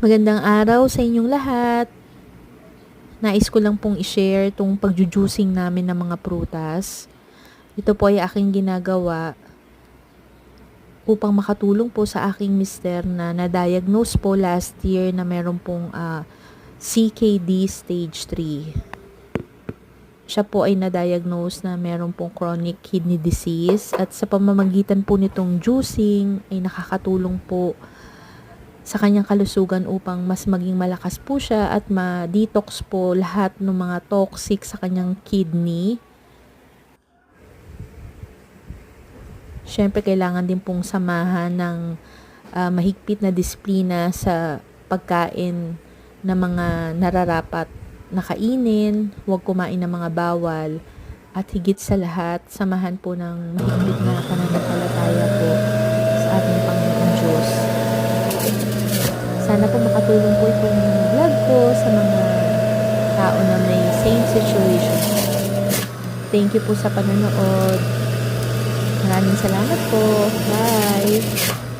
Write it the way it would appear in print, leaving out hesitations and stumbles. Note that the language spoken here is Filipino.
Magandang araw sa inyong lahat. Nais ko lang pong i-share tong pagjujuicing namin ng mga prutas. Ito po ay aking ginagawa upang makatulong po sa aking mister na na-diagnose po last year na meron pong CKD stage 3. Siya po ay na-diagnose na meron pong chronic kidney disease at sa pamamagitan po nitong juicing ay nakakatulong po sa kanyang kalusugan upang mas maging malakas po siya at ma-detox po lahat ng mga toxic sa kanyang kidney. Siyempre, kailangan din pong samahan ng mahigpit na disiplina sa pagkain ng mga nararapat na kainin, huwag kumain ng mga bawal, at higit sa lahat, samahan po ng mahigpit na pananampalataya po sa ating Panginoong Diyos. Sana po makatulong po itong vlog ko sa mga tao na may same situation. Thank you po sa panonood. Maraming salamat po. Bye!